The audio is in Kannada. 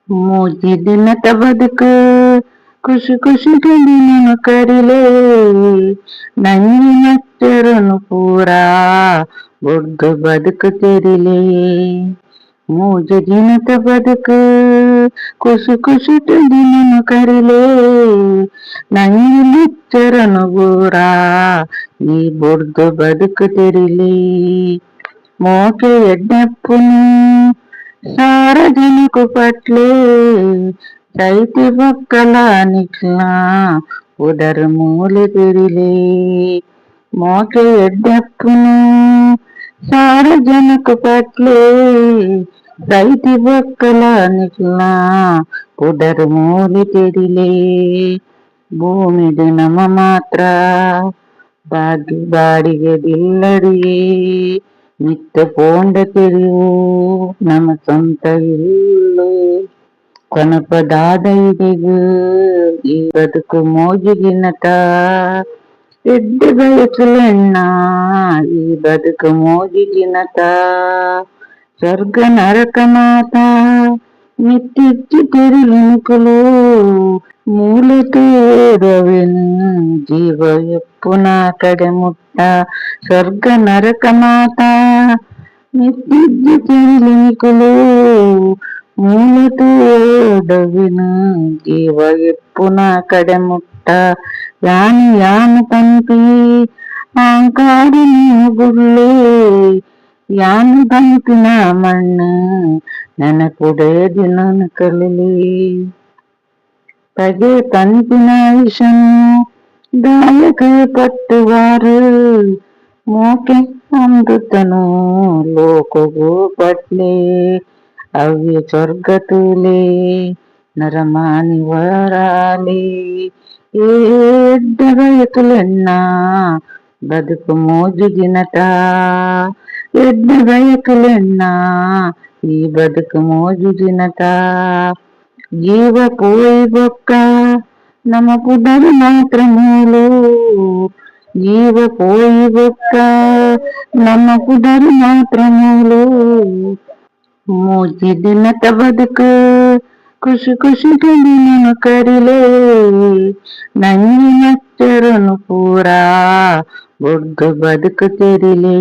ಮೋಜಿ ದಿನದ ಬದುಕು ಖುಷಿ ಖುಷಿ ದಿನ ಕರಿಲೇ ನಂಗಿನಚ್ಚರನು ಪೂರ ಒಡ್ದು ಬದುಕು ತೆರಿಲೇ ಮೋಜಿ ದಿನದ ಬದುಕು ಖುಷಿ ಖುಷಿ ದಿನ ಕರಿಲೇ ನಂಗಿನಚ್ಚರನು ಪೂರ ఈ బొడ్డు బతుకు తెరిలే మోకే ఎడ్డెప్పును సారజనకు పట్లే చైతి బొక్కలానిట్లా ఉదరు మూలి తెరిలే మోకే ఎడ్డెప్పును సారజనకు పట్లే చైతి బొక్కలానిట్లా ఉదరు మూలి తెరిలే ಭೂಮಿ ದಿನಮ ಮಾತ್ರ ಬಾಡಿಗೆ ದಿಲ್ಲಡಿಯೇ ನಿತ್ಯ ಪೋಂಡ ತೆರಿವು ನಮ್ಮ ಸ್ವಂತ ಇಲ್ಲು ಕೊನಪದಾದ ಇದೆಗೂ ಈ ಬದುಕು ಮೋಜಿಗಿನತ ಎಡ್ಡ ಬಯಸುಲೆಣ್ಣ ಈ ಬದುಕು ಮೋಜಿಗಿನತ ಸ್ವರ್ಗ ನರಕ ಮಾತ మిత్తిచ్చి తెరిలింకులు మూలతేరవిన్ జీవ ఎప్పున కడముట్ట స్వర్గ నరక మాత మిత్తిచ్చి తెరిలింకులు మూలతేరవిన్ జీవ ఎప్పున కడముట్ట యాని యాను పంపి ఆంకారి గుళ్ళే ಯಾನು ಬಂತಿನ ಮಣ್ಣು ನೆನಪುಡೆ ದಿನ ಕಲಲಿ ಪಗೆ ತಂಪಿನ ವಿಷನು ದಾಯಕ ಪಟ್ಟುವಾರು ಮೋಕೆ ಅಮೃತನು ಲೋಕಗೂ ಪಟ್ಲೆ ಅವ್ಯ ಸ್ವರ್ಗ ತೂಲೆ ನರಮಾನಿ ವರಾಲೆ ಏಡ್ಡ ಬಯಕುಲೆನ್ನ బతుకు మోజుగినట ఎడ్డ బయకులెన్నా ఈ బతుకు మోజుగినట జీవ పోయి బొక్క నమకు ధర మాత్రమూలు జీవ పోయి బొక్క నమకు ధర మాత్రమూలు మోజి దినత బతుకు ಖುಷಿ ಖುಷಿ ದಿನ ಕರಿಲೇ ನಂಗಿನಚ್ಚರನು ಪೂರ ಒಡ್ದು ಬದುಕು ತೆರಿಲೇ